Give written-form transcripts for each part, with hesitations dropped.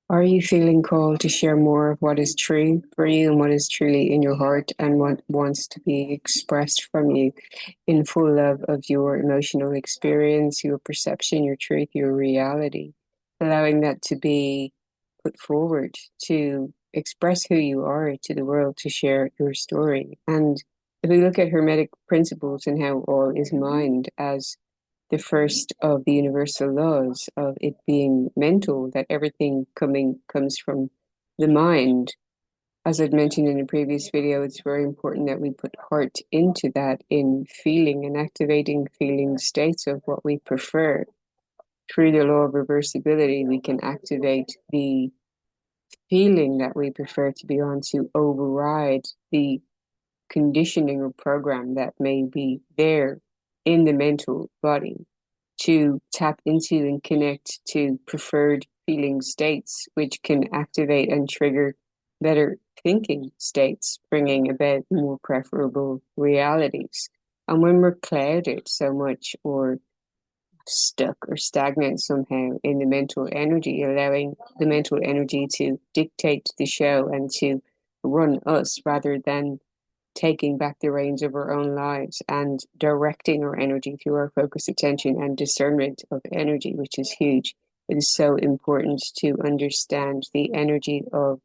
Are you feeling called to share more of what is true for you and what is truly in your heart and what wants to be expressed from you in full love of your emotional experience, your perception, your truth, your reality? Allowing that to be put forward, to express who you are to the world, to share your story. And if we look at Hermetic principles and how all is mind as the first of the universal laws of it being mental, that everything coming comes from the mind. As I'd mentioned in a previous video, it's very important that we put heart into that in feeling and activating feeling states of what we prefer. Through the law of reversibility, we can activate the feeling that we prefer to be on to override the conditioning or program that may be there in the mental body, to tap into and connect to preferred feeling states, which can activate and trigger better thinking states, bringing about more preferable realities. And when we're clouded so much or stuck or stagnant somehow in the mental energy, allowing the mental energy to dictate the show and to run us rather than taking back the reins of our own lives and directing our energy through our focused attention and discernment of energy, which is huge. It is so important to understand the energy of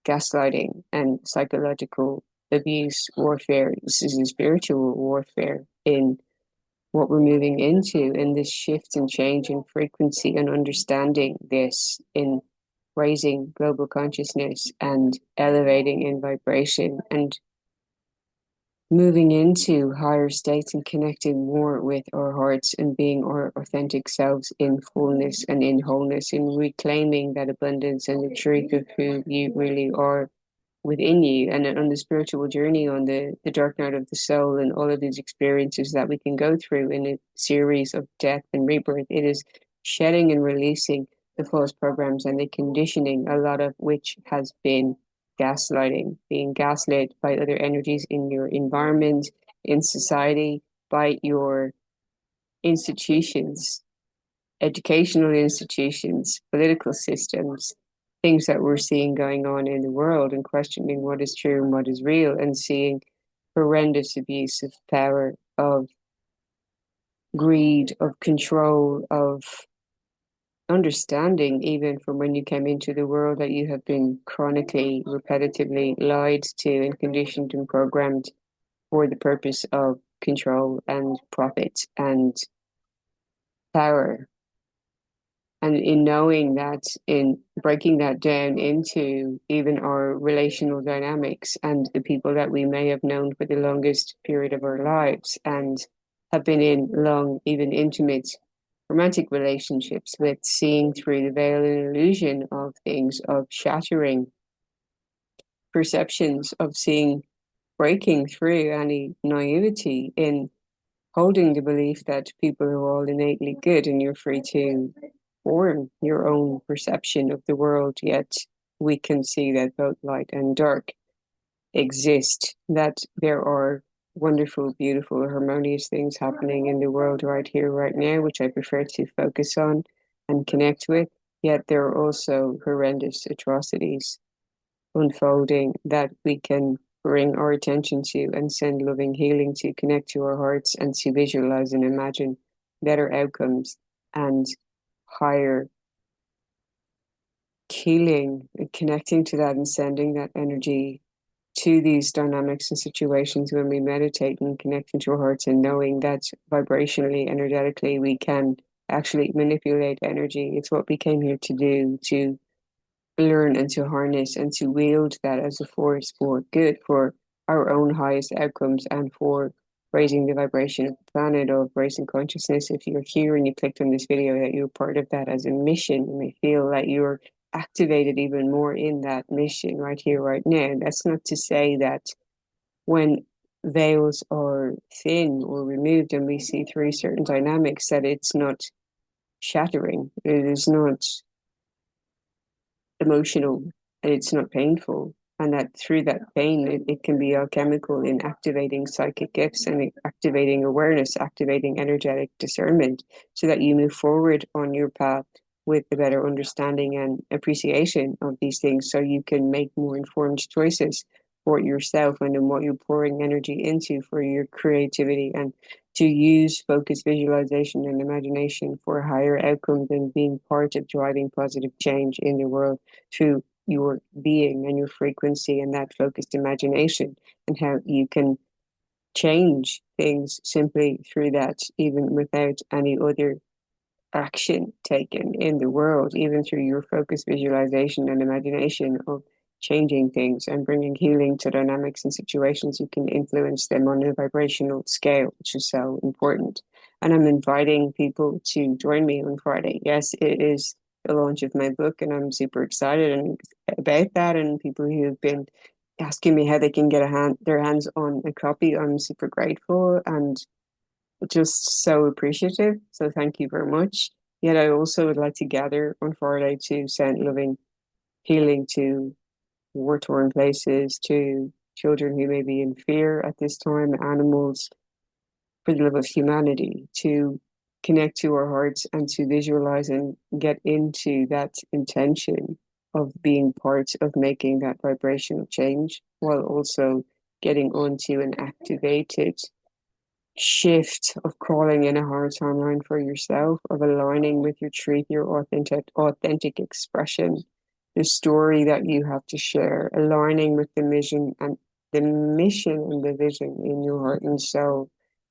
gaslighting and psychological abuse warfare. This is a spiritual warfare in what we're moving into, in this shift and change in frequency, and understanding this in raising global consciousness and elevating in vibration and moving into higher states and connecting more with our hearts and being our authentic selves in fullness and in wholeness, in reclaiming that abundance and the truth of who you really are within you. And on the spiritual journey, on the dark night of the soul, and all of these experiences that we can go through in a series of death and rebirth, it is shedding and releasing the false programs and the conditioning, a lot of which has been gaslighting, being gaslit by other energies in your environment, in society, by your institutions, educational institutions, political systems, things that we're seeing going on in the world, and questioning what is true and what is real, and seeing horrendous abuse of power, of greed, of control, of understanding, even from when you came into the world, that you have been chronically, repetitively lied to and conditioned and programmed for the purpose of control and profit and power. And in knowing that, in breaking that down into even our relational dynamics and the people that we may have known for the longest period of our lives and have been in long, even intimate romantic relationships with, seeing through the veil and illusion of things, of shattering perceptions, of seeing, breaking through any naivety in holding the belief that people are all innately good and you're free to form your own perception of the world. Yet we can see that both light and dark exist, that there are wonderful, beautiful, harmonious things happening in the world right here, right now, which I prefer to focus on and connect with. Yet there are also horrendous atrocities unfolding that we can bring our attention to and send loving healing to, connect to our hearts and to visualize and imagine better outcomes and higher healing, and connecting to that and sending that energy to these dynamics and situations when we meditate and connect into our hearts, and knowing that vibrationally, energetically, we can actually manipulate energy. It's what we came here to do, to learn and to harness and to wield that as a force for good, for our own highest outcomes, and for raising the vibration of the planet, of raising consciousness. If you're here and you clicked on this video, that you're part of that as a mission, and I feel that you're activated even more in that mission right here, right now. That's not to say that when veils are thin or removed and we see through certain dynamics, that it's not shattering, it is not emotional, and it's not painful. And that through that pain, it can be alchemical in activating psychic gifts and activating awareness, activating energetic discernment, so that you move forward on your path with a better understanding and appreciation of these things, so you can make more informed choices for yourself and in what you're pouring energy into for your creativity, and to use focus, visualization, and imagination for higher outcomes and being part of driving positive change in the world through your being and your frequency and that focused imagination, and how you can change things simply through that, even without any other action taken in the world, even through your focused visualization and imagination of changing things and bringing healing to dynamics and situations. You can influence them on a vibrational scale, which is so important. And I'm inviting people to join me on Friday. Yes, it is the launch of my book, and I'm super excited about that. And people who have been asking me how they can get their hands on a copy, I'm super grateful and just so appreciative. So thank you very much. Yet I also would like to gather on Friday to send loving healing to war-torn places, to children who may be in fear at this time, animals, for the love of humanity, to connect to our hearts and to visualize and get into that intention of being part of making that vibrational change, while also getting onto an activated shift of crawling in a hard timeline for yourself, of aligning with your truth, your authentic expression, the story that you have to share, aligning with the mission and the vision in your heart and soul,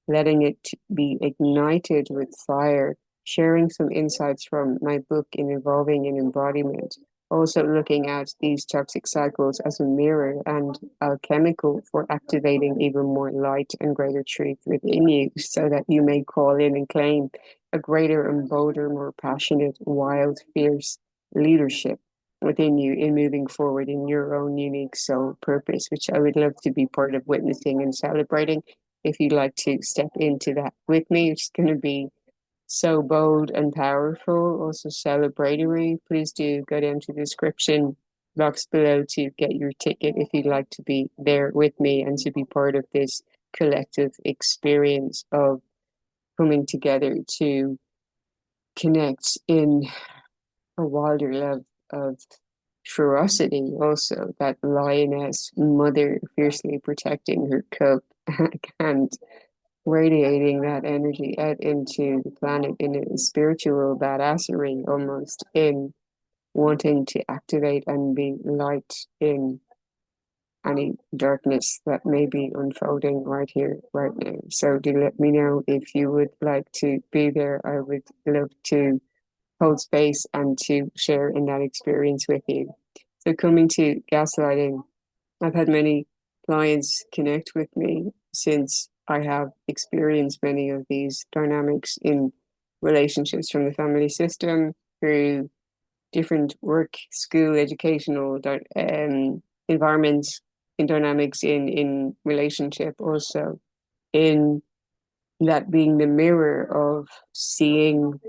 letting it be ignited with fire, sharing some insights from my book in Evolving in Embodiment, also looking at these toxic cycles as a mirror and alchemical for activating even more light and greater truth within you, so that you may call in and claim a greater and bolder, more passionate, wild, fierce leadership within you in moving forward in your own unique soul purpose, which I would love to be part of witnessing and celebrating. If you'd like to step into that with me, it's going to be so bold and powerful, also celebratory. Please do go down to the description box below to get your ticket if you'd like to be there with me and to be part of this collective experience of coming together to connect in a wilder love of ferocity, also that lioness mother fiercely protecting her cub and radiating that energy out into the planet in a spiritual badassery, almost in wanting to activate and be light in any darkness that may be unfolding right here, right now. So do let me know if you would like to be there. I would love to hold space and to share in that experience with you. So coming to gaslighting, I've had many clients connect with me since I have experienced many of these dynamics in relationships, from the family system through different work, school, educational environments, in dynamics in relationship, also in that being the mirror of seeing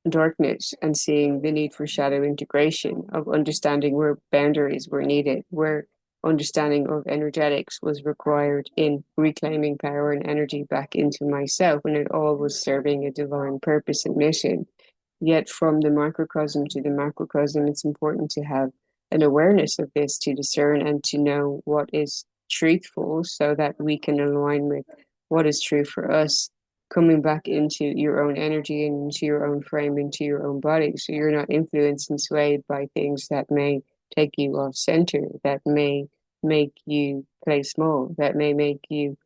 darkness and seeing the need for shadow integration, of understanding where boundaries were needed, where understanding of energetics was required in reclaiming power and energy back into myself, when it all was serving a divine purpose and mission. Yet from the microcosm to the macrocosm, it's important to have an awareness of this, to discern and to know what is truthful, so that we can align with what is true for us, coming back into your own energy and into your own frame, into your own body. So you're not influenced and swayed by things that may take you off center, that may make you play small, that may make you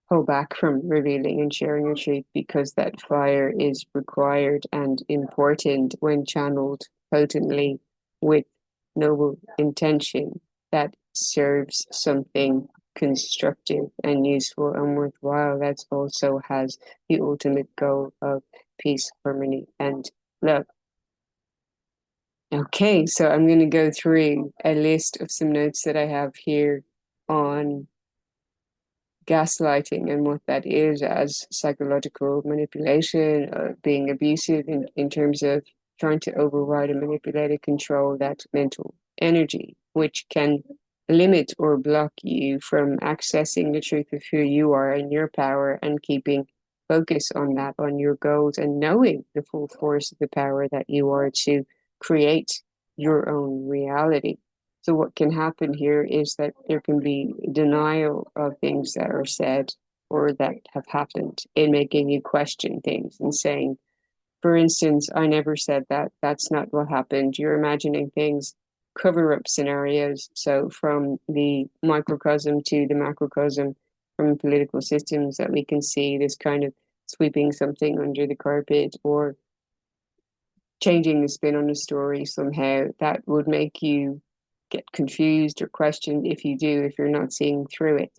pull back from revealing and sharing your truth, because that fire is required and important when channeled potently with noble intention that serves something constructive and useful and worthwhile, that also has the ultimate goal of peace, harmony, and love. Okay, so I'm going to go through a list of some notes that I have here on gaslighting and what that is as psychological manipulation, being abusive in terms of trying to override and manipulate and control that mental energy, which can limit or block you from accessing the truth of who you are and your power, and keeping focus on that, on your goals, and knowing the full force of the power that you are to create your own reality. So what can happen here is that there can be denial of things that are said or that have happened, in making you question things and saying, for instance, I never said that. That's not what happened. You're imagining things, cover up scenarios. So, from the microcosm to the macrocosm, from political systems, that we can see this kind of sweeping something under the carpet or changing the spin on a story somehow, that would make you get confused or questioned if you do, if you're not seeing through it.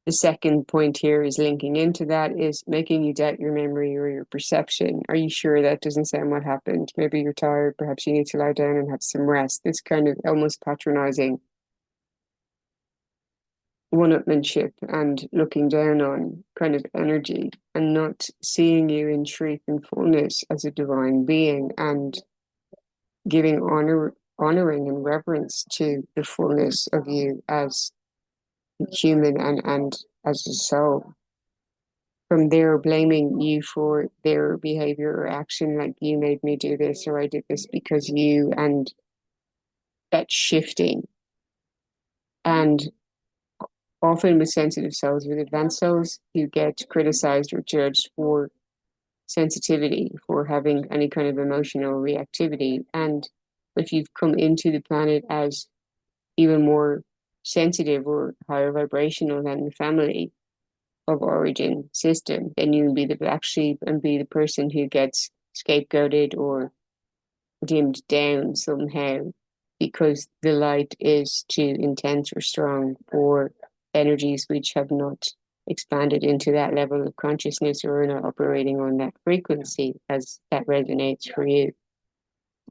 The second point here is linking into that is making you doubt your memory or your perception. Are you sure that doesn't sound what happened? Maybe you're tired. Perhaps you need to lie down and have some rest. This kind of almost patronizing one-upmanship and looking down on kind of energy, and not seeing you in truth and fullness as a divine being, and giving honoring and reverence to the fullness of you as human and as a soul. From there, blaming you for their behavior or action, like you made me do this or I did this because you, and that shifting. And often with sensitive souls, with advanced souls, you get criticized or judged for sensitivity, for having any kind of emotional reactivity. And if you've come into the planet as even more sensitive or higher vibrational than the family of origin system, then you can be the black sheep and be the person who gets scapegoated or dimmed down somehow because the light is too intense or strong for energies which have not expanded into that level of consciousness or are not operating on that frequency as that resonates for you.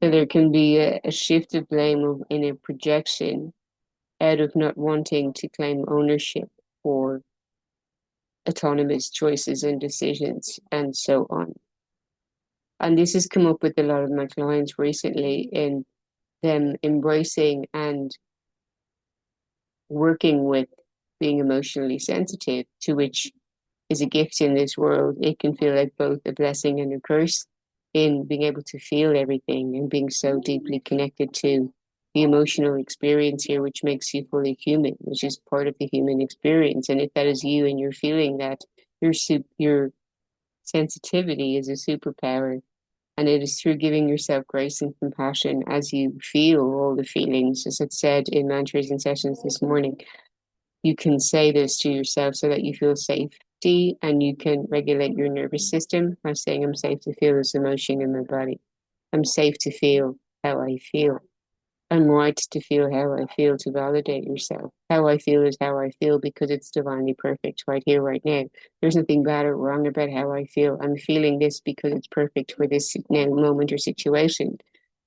So there can be a shift of blame in a projection out of not wanting to claim ownership for autonomous choices and decisions and so on. And this has come up with a lot of my clients recently, in them embracing and working with being emotionally sensitive, to which is a gift in this world. It can feel like both a blessing and a curse in being able to feel everything and being so deeply connected to the emotional experience here, which makes you fully human, which is part of the human experience. And if that is you and you're feeling that, your sensitivity is a superpower. And it is through giving yourself grace and compassion as you feel all the feelings, as it said in mantras and sessions this morning. You can say this to yourself so that you feel safety, and you can regulate your nervous system by saying, I'm safe to feel this emotion in my body. I'm safe to feel how I feel. I'm right to feel how I feel, to validate yourself. How I feel is how I feel because it's divinely perfect right here, right now. There's nothing bad or wrong about how I feel. I'm feeling this because it's perfect for this now moment or situation.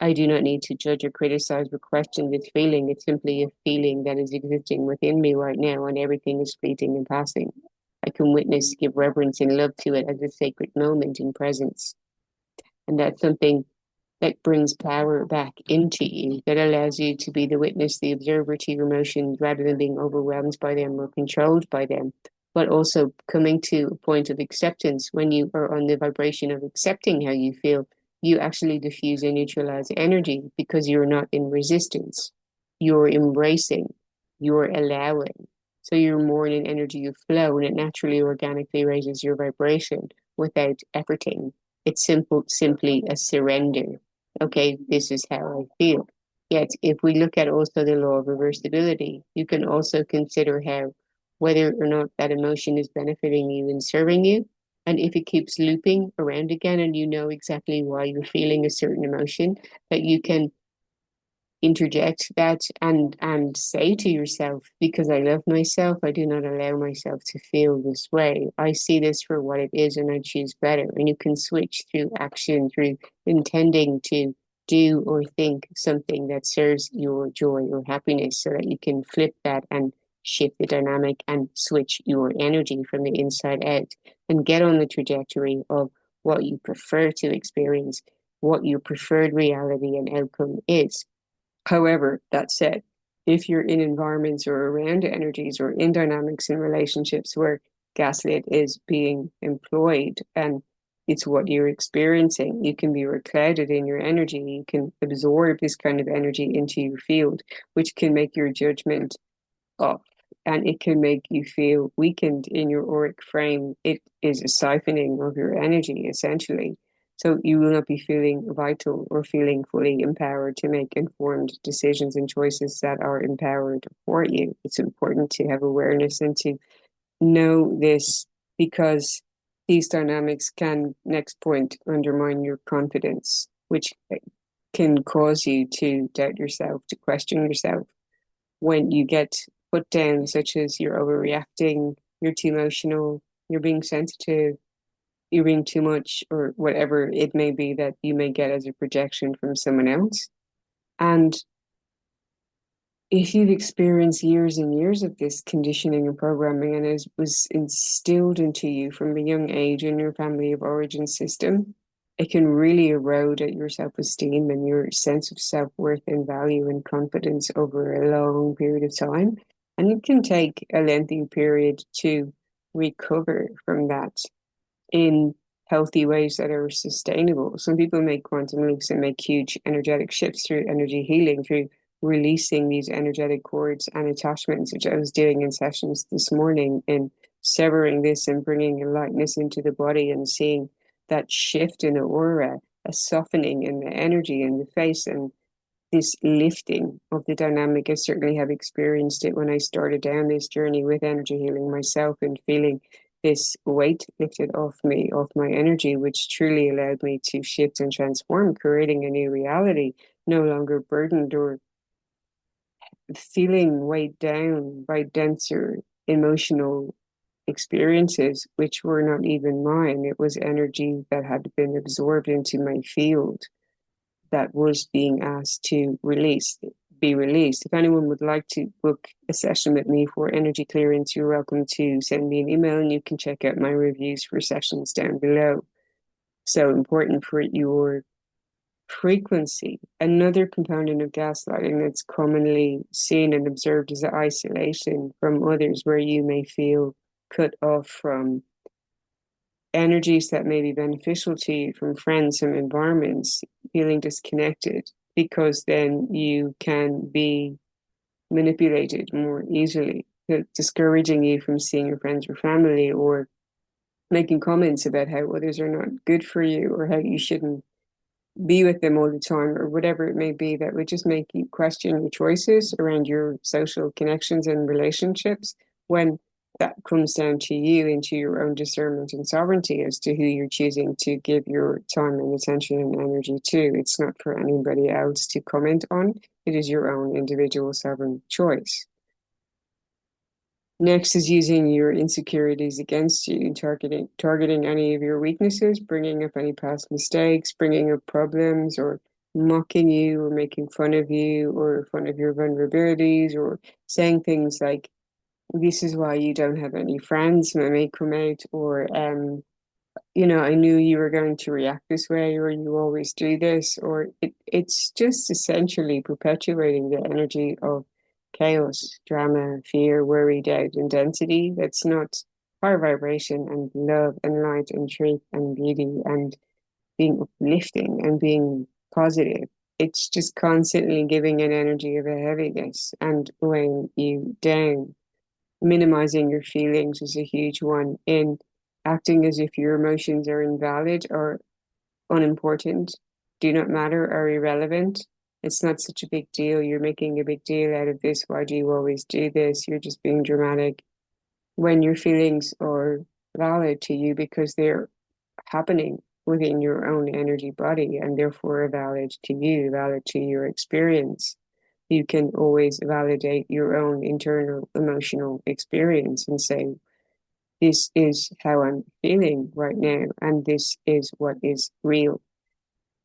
I do not need to judge or criticize or question this feeling. It's simply a feeling that is existing within me right now, and everything is fleeting and passing. I can witness, give reverence and love to it as a sacred moment in presence. And that's something that brings power back into you, that allows you to be the witness, the observer to your emotions rather than being overwhelmed by them or controlled by them, but also coming to a point of acceptance. When you are on the vibration of accepting how you feel, you actually diffuse and neutralize energy because you're not in resistance. You're embracing, you're allowing. So you're more in an energy of flow, and it naturally, organically raises your vibration without efforting. It's simply a surrender. Okay, this is how I feel. Yet, if we look at also the law of reversibility, you can also consider how, whether or not that emotion is benefiting you and serving you. And if it keeps looping around again and you know exactly why you're feeling a certain emotion, that you can interject that and say to yourself, because I love myself, I do not allow myself to feel this way. I see this for what it is and I choose better. And you can switch through action, through intending to do or think something that serves your joy or happiness, so that you can flip that and shift the dynamic and switch your energy from the inside out and get on the trajectory of what you prefer to experience, what your preferred reality and outcome is. However, that said, if you're in environments or around energies or in dynamics in relationships where gaslit is being employed, and it's what you're experiencing. You can be clouded in your energy. You can absorb this kind of energy into your field, which can make your judgment off, and it can make you feel weakened in your auric frame. It is a siphoning of your energy, essentially. So you will not be feeling vital or feeling fully empowered to make informed decisions and choices that are empowered for you. It's important to have awareness and to know this, because these dynamics can, next point, undermine your confidence, which can cause you to doubt yourself, to question yourself. When you get put down, such as you're overreacting, you're too emotional, you're being sensitive, you're being too much, or whatever it may be that you may get as a projection from someone else. And if you've experienced years and years of this conditioning and programming, and it was instilled into you from a young age in your family of origin system, it can really erode at your self-esteem and your sense of self-worth and value and confidence over a long period of time. And it can take a lengthy period to recover from that in healthy ways that are sustainable. Some people make quantum leaps and make huge energetic shifts through energy healing, through releasing these energetic cords and attachments, which I was doing in sessions this morning, in severing this and bringing a lightness into the body and seeing that shift in the aura, a softening in the energy in the face, and this lifting of the dynamic. I certainly have experienced it when I started down this journey with energy healing myself, and feeling this weight lifted off me, off my energy, which truly allowed me to shift and transform, creating a new reality, no longer burdened or feeling weighed down by denser emotional experiences, which were not even mine. It was energy that had been absorbed into my field that was being asked to be released. If anyone would like to book a session with me for energy clearance, you're welcome to send me an email, and you can check out my reviews for sessions down below. So important for your frequency. Another component of gaslighting that's commonly seen and observed is the isolation from others, where you may feel cut off from energies that may be beneficial to you, from friends, from environments, feeling disconnected, because then you can be manipulated more easily, discouraging you from seeing your friends or family, or making comments about how others are not good for you, or how you shouldn't be with them all the time, or whatever it may be, that would just make you question your choices around your social connections and relationships, when that comes down to you, into your own discernment and sovereignty as to who you're choosing to give your time and attention and energy to. It's not for anybody else to comment on. It is your own individual sovereign choice. Next is using your insecurities against you, targeting any of your weaknesses, bringing up any past mistakes, bringing up problems, or mocking you, or making fun of you, or fun of your vulnerabilities, or saying things like, "This is why you don't have any friends," may come out, or "I knew you were going to react this way," or "you always do this," or it's just essentially perpetuating the energy of chaos, drama, fear, worry, doubt, and density that's not high vibration and love and light and truth and beauty and being uplifting and being positive. It's just constantly giving an energy of a heaviness and weighing you down. Minimizing your feelings is a huge one, in acting as if your emotions are invalid or unimportant, do not matter, are irrelevant. It's not such a big deal. You're making a big deal out of this. Why do you always do this? You're just being dramatic. When your feelings are valid to you because they're happening within your own energy body, and therefore are valid to you, valid to your experience. You can always validate your own internal emotional experience and say, "This is how I'm feeling right now, and this is what is real."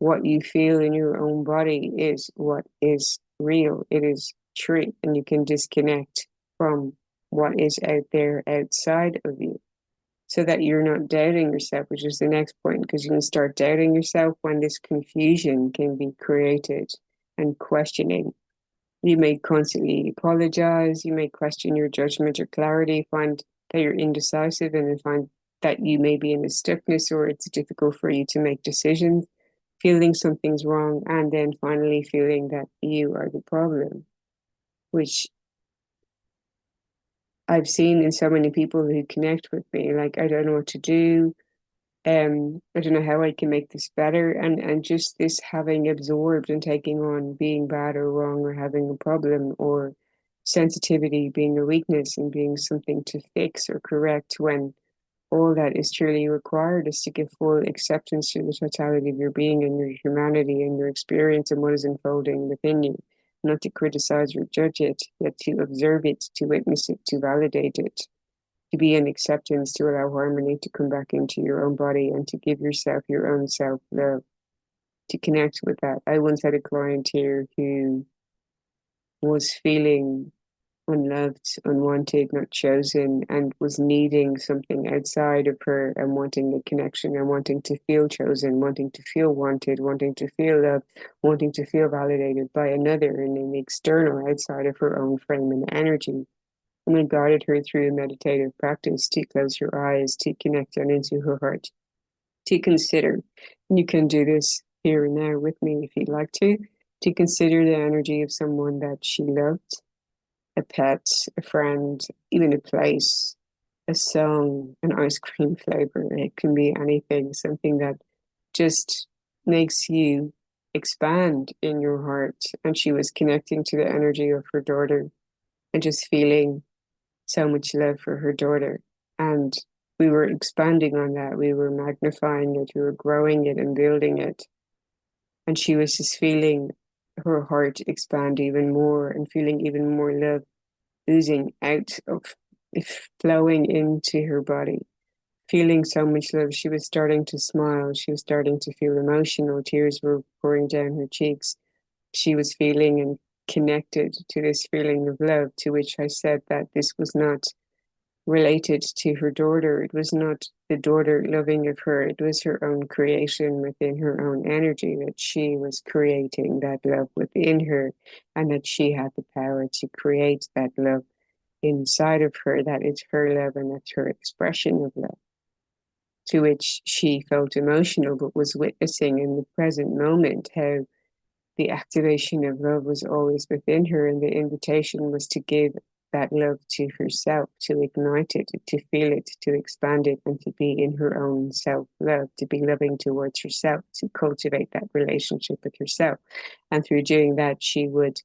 What you feel in your own body is what is real. It is true, and you can disconnect from what is out there outside of you, so that you're not doubting yourself, which is the next point, because you can start doubting yourself when this confusion can be created and questioning. You may constantly apologize, you may question your judgment or clarity, find that you're indecisive and find that you may be in a stuckness or it's difficult for you to make decisions, feeling something's wrong, and then finally feeling that you are the problem, which I've seen in so many people who connect with me. Like, I don't know what to do. I don't know how I can make this better. And just this having absorbed and taking on being bad or wrong or having a problem, or sensitivity being a weakness and being something to fix or correct, when all that is truly required is to give full acceptance to the totality of your being and your humanity and your experience and what is unfolding within you. Not to criticize or judge it, yet to observe it, to witness it, to validate it, to be in acceptance, to allow harmony to come back into your own body, and to give yourself your own self love, to connect with that. I once had a client here who was feeling unloved, unwanted, not chosen, and was needing something outside of her and wanting a connection and wanting to feel chosen, wanting to feel wanted, wanting to feel loved, wanting to feel validated by another in an external outside of her own frame and energy. And I guided her through a meditative practice to close her eyes, to connect down into her heart, to consider. And you can do this here and now with me if you'd like to consider the energy of someone that she loved, a pet, a friend, even a place, a song, an ice cream flavor. It can be anything, something that just makes you expand in your heart. And she was connecting to the energy of her daughter and just feeling so much love for her daughter. And we were expanding on that. We were magnifying it. We were growing it and building it. And she was just feeling her heart expand even more and feeling even more love oozing out of, flowing into her body, feeling so much love. She was starting to smile. She was starting to feel emotional. Tears were pouring down her cheeks. She was feeling and connected to this feeling of love, to which I said that this was not related to her daughter. It was not the daughter loving of her. It was her own creation within her own energy, that she was creating that love within her, and that she had the power to create that love inside of her, that it's her love and that's her expression of love. To which she felt emotional, but was witnessing in the present moment how the activation of love was always within her, and the invitation was to give that love to herself, to ignite it, to feel it, to expand it, and to be in her own self love, to be loving towards herself, to cultivate that relationship with herself. And through doing that, she would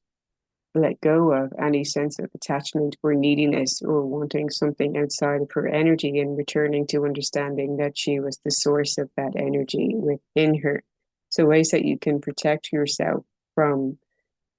let go of any sense of attachment or neediness or wanting something outside of her energy, and returning to understanding that she was the source of that energy within her. So, ways that you can protect yourself from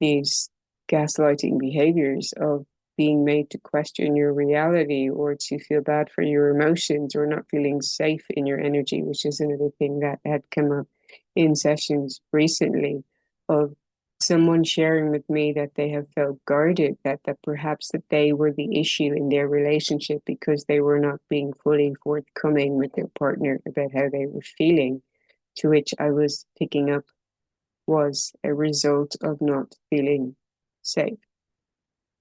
these gaslighting behaviors of being made to question your reality or to feel bad for your emotions or not feeling safe in your energy, which is another thing that had come up in sessions recently, of someone sharing with me that they have felt guarded, that perhaps that they were the issue in their relationship because they were not being fully forthcoming with their partner about how they were feeling, to which I was picking up was a result of not feeling safe,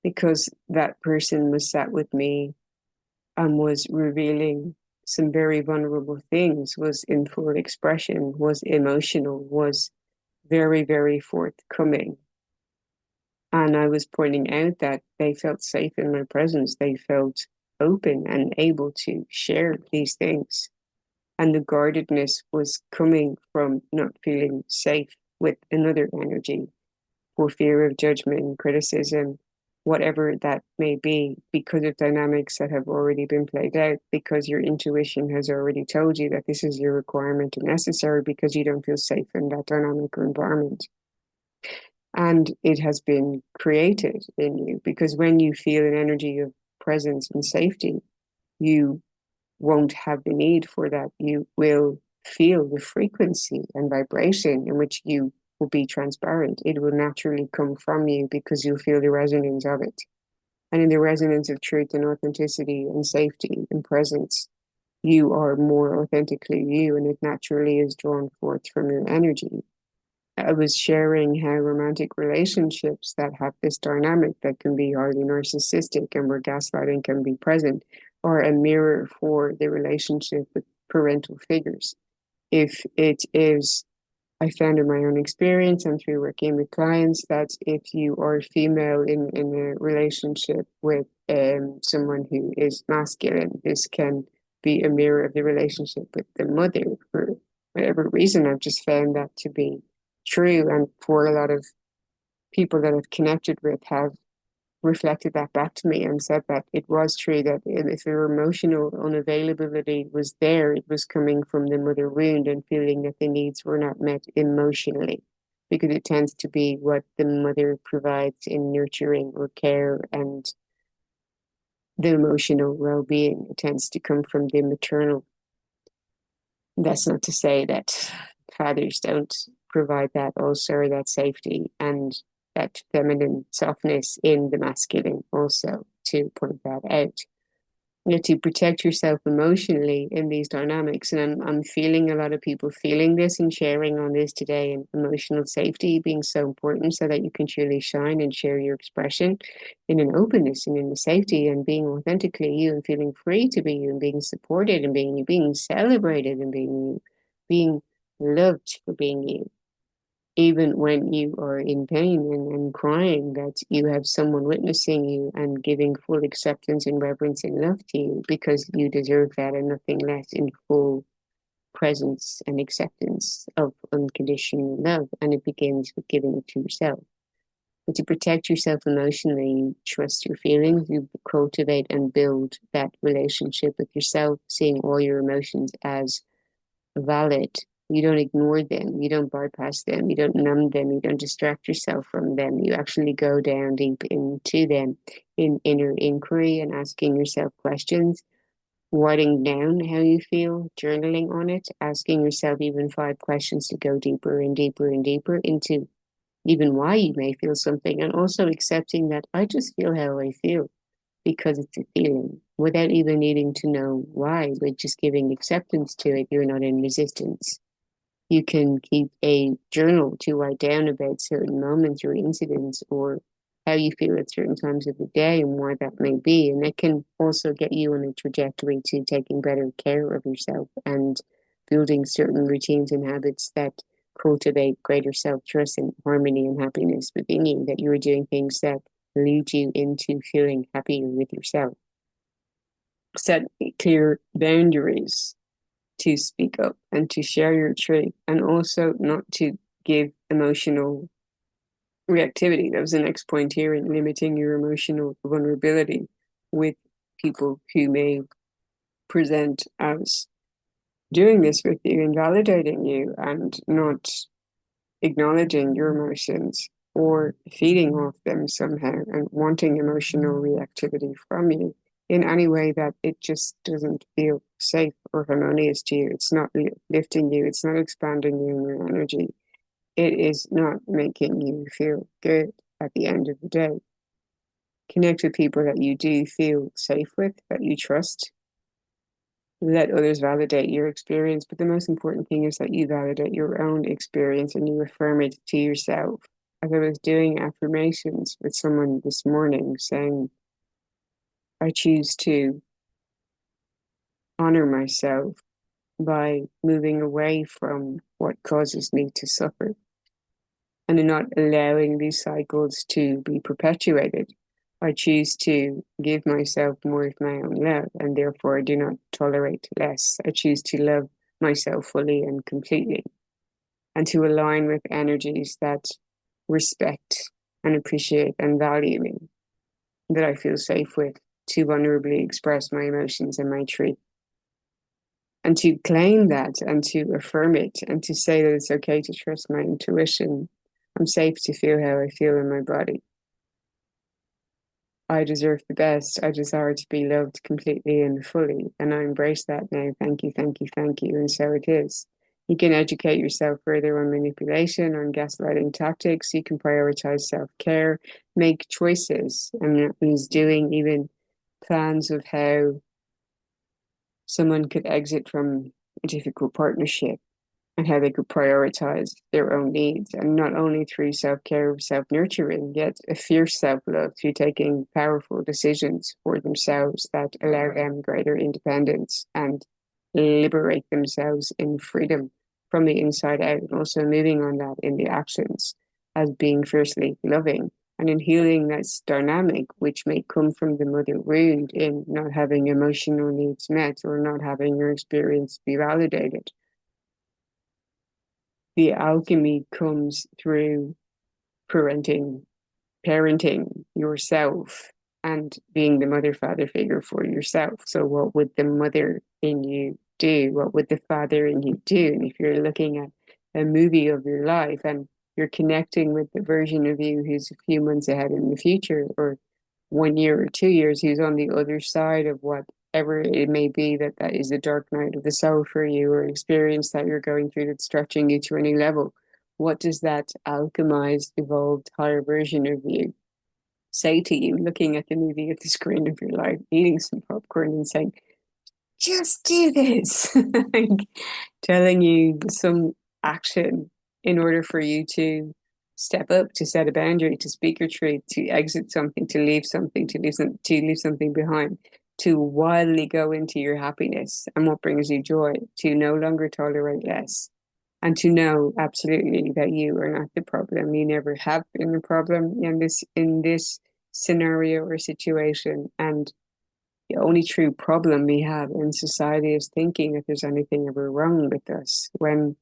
because that person was sat with me and was revealing some very vulnerable things, was in full expression, was emotional, was very, very forthcoming. And I was pointing out that they felt safe in my presence. They felt open and able to share these things. And the guardedness was coming from not feeling safe with another energy, for fear of judgment, criticism, whatever that may be, because of dynamics that have already been played out, because your intuition has already told you that this is your requirement and necessary because you don't feel safe in that dynamic or environment. And it has been created in you, because when you feel an energy of presence and safety, you won't have the need for that. You will feel the frequency and vibration in which you will be transparent. It will naturally come from you because you feel the resonance of it. And in the resonance of truth and authenticity and safety and presence, you are more authentically you, and it naturally is drawn forth from your energy. I was sharing how romantic relationships that have this dynamic that can be highly narcissistic and where gaslighting can be present or a mirror for the relationship with parental figures. If it is, I found in my own experience and through working with clients that if you are female in a relationship with someone who is masculine, this can be a mirror of the relationship with the mother. For whatever reason, I've just found that to be true. And for a lot of people that I've connected with have reflected that back to me and said that it was true, that if their emotional unavailability was there, it was coming from the mother wound and feeling that the needs were not met emotionally, because it tends to be what the mother provides in nurturing or care and the emotional well-being. It tends to come from the maternal. That's not to say that fathers don't provide that also, or that safety and that feminine softness in the masculine also, to point that out. You know, to protect yourself emotionally in these dynamics. And I'm feeling a lot of people feeling this and sharing on this today, and emotional safety being so important so that you can truly shine and share your expression in an openness and in a safety and being authentically you and feeling free to be you and being supported and being celebrated and being loved for being you, even when you are in pain and crying, that you have someone witnessing you and giving full acceptance and reverence and love to you, because you deserve that and nothing less, in full presence and acceptance of unconditional love. And it begins with giving it to yourself. But to protect yourself emotionally, you trust your feelings, you cultivate and build that relationship with yourself, seeing all your emotions as valid. You don't ignore them. You don't bypass them. You don't numb them. You don't distract yourself from them. You actually go down deep into them in inner inquiry and asking yourself questions, writing down how you feel, journaling on it, asking yourself even 5 questions to go deeper and deeper and deeper into even why you may feel something, and also accepting that I just feel how I feel because it's a feeling, without even needing to know why, but just giving acceptance to it. You're not in resistance. You can keep a journal to write down about certain moments or incidents or how you feel at certain times of the day and why that may be. And it can also get you on a trajectory to taking better care of yourself and building certain routines and habits that cultivate greater self-trust and harmony and happiness within you, that you're doing things that lead you into feeling happier with yourself. Set clear boundaries to speak up and to share your truth, and also not to give emotional reactivity. That was the next point here, in limiting your emotional vulnerability with people who may present as doing this with you and validating you and not acknowledging your emotions or feeding off them somehow and wanting emotional reactivity from you in any way that it just doesn't feel safe or harmonious to you. It's not lifting you, it's not expanding you in your energy, it is not making you feel good at the end of the day. Connect with people that you do feel safe with, that you trust. Let others validate your experience, but the most important thing is that you validate your own experience and you affirm it to yourself. As I was doing affirmations with someone this morning, saying, I choose to honor myself by moving away from what causes me to suffer and in not allowing these cycles to be perpetuated. I choose to give myself more of my own love, and therefore I do not tolerate less. I choose to love myself fully and completely, and to align with energies that respect and appreciate and value me, that I feel safe with, to vulnerably express my emotions and my truth. And to claim that and to affirm it and to say that it's okay to trust my intuition. I'm safe to feel how I feel in my body. I deserve the best. I desire to be loved completely and fully. And I embrace that now. Thank you, thank you, thank you. And so it is. You can educate yourself further on manipulation, on gaslighting tactics. You can prioritize self-care, make choices. I was doing even plans of how someone could exit from a difficult partnership and how they could prioritize their own needs, and not only through self-care, self-nurturing, yet a fierce self-love through taking powerful decisions for themselves that allow them greater independence and liberate themselves in freedom from the inside out, and also moving on that in the actions as being fiercely loving. And in healing that's dynamic, which may come from the mother wound in not having emotional needs met or not having your experience be validated. The alchemy comes through parenting, parenting yourself and being the mother father figure for yourself. So, what would the mother in you do? What would the father in you do? And if you're looking at a movie of your life and you're connecting with the version of you who's a few months ahead in the future, or 1 year or 2 years, who's on the other side of whatever it may be that is the dark night of the soul for you, or experience that you're going through that's stretching you to any level. What does that alchemized, evolved, higher version of you say to you, looking at the movie at the screen of your life, eating some popcorn and saying, just do this? Like, telling you some action in order for you to step up, to set a boundary, to speak your truth, to exit something, to leave something, to leave something behind, to wildly go into your happiness and what brings you joy, to no longer tolerate less, and to know absolutely that you are not the problem. You never have been the problem in this scenario or situation. And the only true problem we have in society is thinking that there's anything ever wrong with us, when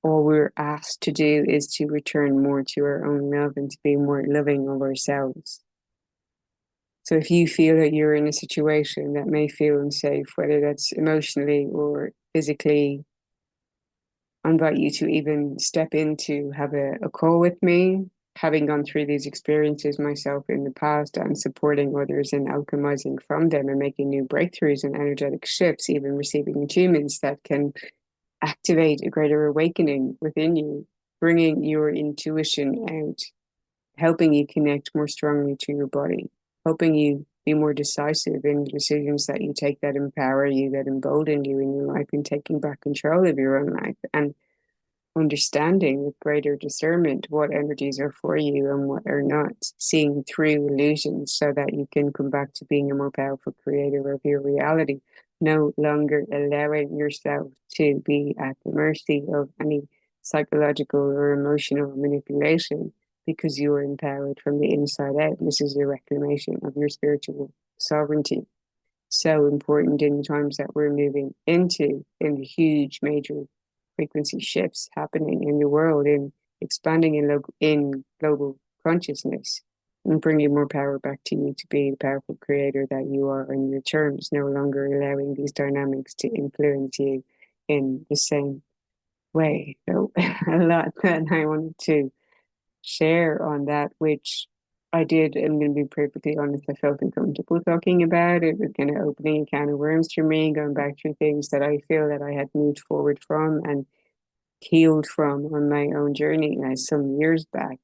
all we're asked to do is to return more to our own love and to be more loving of ourselves. So if you feel that you're in a situation that may feel unsafe, whether that's emotionally or physically, I invite you to even step in to have a call with me, having gone through these experiences myself in the past and supporting others in alchemizing from them and making new breakthroughs and energetic shifts, even receiving attunements that can activate a greater awakening within you, bringing your intuition out, helping you connect more strongly to your body, helping you be more decisive in the decisions that you take that empower you, that embolden you in your life, and taking back control of your own life, and understanding with greater discernment what energies are for you and what are not, seeing through illusions so that you can come back to being a more powerful creator of your reality, no longer allowing yourself to be at the mercy of any psychological or emotional manipulation, because you are empowered from the inside out. This is a reclamation of your spiritual sovereignty. So important in the times that we're moving into, in the huge major frequency shifts happening in the world, in expanding in global consciousness, and bringing more power back to you to be the powerful creator that you are on your terms, no longer allowing these dynamics to influence you in the same way. So a lot that I wanted to share on that, which I did. I'm going to be perfectly honest, I felt uncomfortable talking about it. It was kind of opening a can of worms for me, going back through things that I feel that I had moved forward from and healed from on my own journey some years back.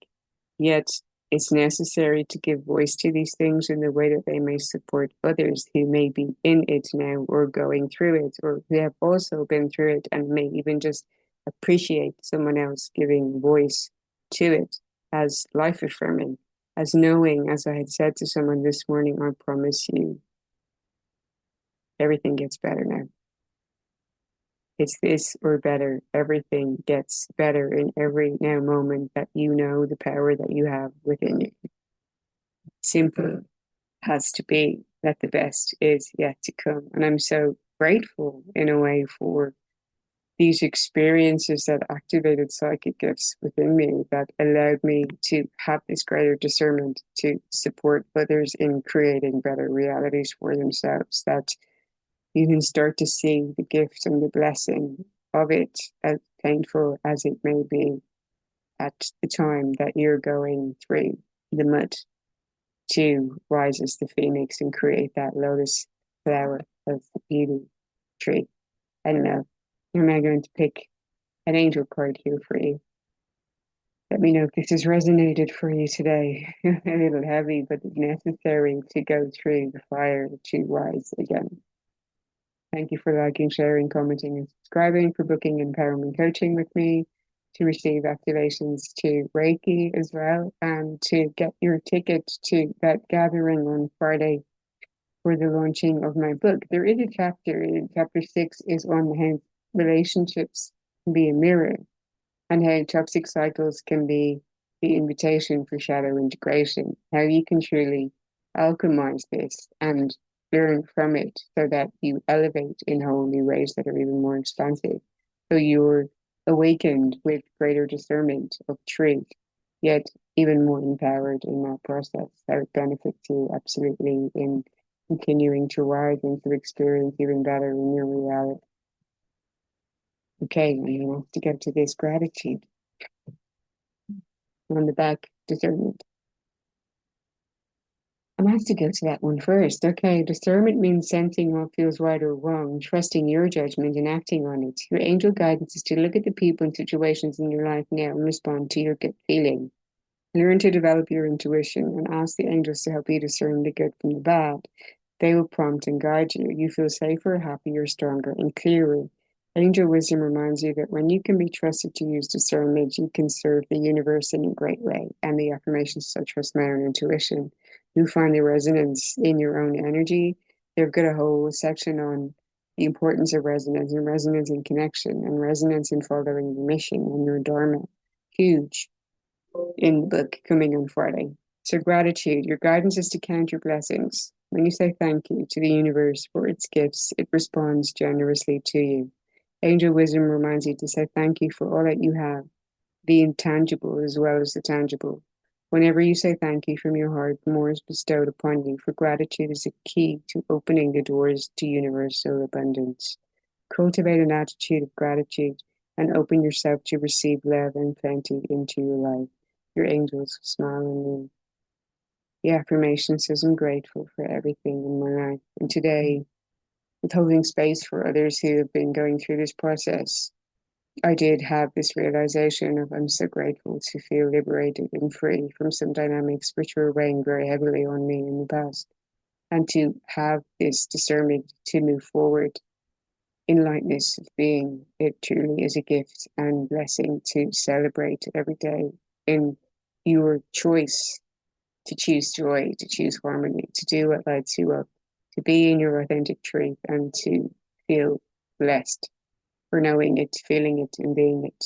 Yet it's necessary to give voice to these things in the way that they may support others who may be in it now or going through it, or who have also been through it and may even just appreciate someone else giving voice to it, as life affirming, as knowing, as I had said to someone this morning, I promise you, everything gets better now. It's this or better. Everything gets better in every now moment that you know the power that you have within you. Simple has to be that the best is yet to come. And I'm so grateful in a way for these experiences that activated psychic gifts within me, that allowed me to have this greater discernment to support others in creating better realities for themselves, that you can start to see the gift and the blessing of it, as painful as it may be at the time that you're going through the mud, to rise as the phoenix and create that lotus flower of the beauty tree. I don't know. Am I going to pick an angel card here for you? Let me know if this has resonated for you today. A little heavy, but necessary to go through the fire to rise again. Thank you for liking, sharing, commenting, and subscribing, for booking empowerment coaching with me, to receive activations to Reiki as well, and to get your ticket to that gathering on Friday for the launching of my book. There is a chapter, chapter 6 is on how relationships can be a mirror and how toxic cycles can be the invitation for shadow integration, how you can truly alchemize this and learn from it so that you elevate in whole new ways that are even more expansive. So you're awakened with greater discernment of truth, yet even more empowered in that process. That it benefits you absolutely in continuing to rise and to experience even better in your reality. Okay, I'm have to get to this gratitude. On the back, discernment. I'm have to go to that one first. Okay, discernment means sensing what feels right or wrong, trusting your judgment and acting on it. Your angel guidance is to look at the people and situations in your life now and respond to your gut feeling. Learn to develop your intuition and ask the angels to help you discern the good from the bad. They will prompt and guide you. You feel safer, happier, stronger, and clearer. Angel wisdom reminds you that when you can be trusted to use discernment, you can serve the universe in a great way. And the affirmations, I trust my own intuition. You find the resonance in your own energy. They've got a whole section on the importance of resonance and resonance in connection and resonance in following your mission and your dharma. Huge in the book coming on Friday. So gratitude, your guidance is to count your blessings. When you say thank you to the universe for its gifts, it responds generously to you. Angel wisdom reminds you to say thank you for all that you have, the intangible as well as the tangible. Whenever you say thank you from your heart, more is bestowed upon you, for gratitude is a key to opening the doors to universal abundance. Cultivate an attitude of gratitude and open yourself to receive love and plenty into your life. Your angels smile on you. The affirmation says, I'm grateful for everything in my life. And today, with holding space for others who have been going through this process, I did have this realization of I'm so grateful to feel liberated and free from some dynamics which were weighing very heavily on me in the past. And to have this discernment to move forward in lightness of being, it truly is a gift and blessing to celebrate every day in your choice to choose joy, to choose harmony, to do what lights you up, to be in your authentic truth, and to feel blessed for knowing it, feeling it, and being it.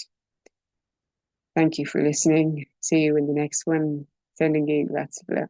Thank you for listening. See you in the next one. Sending you lots of love.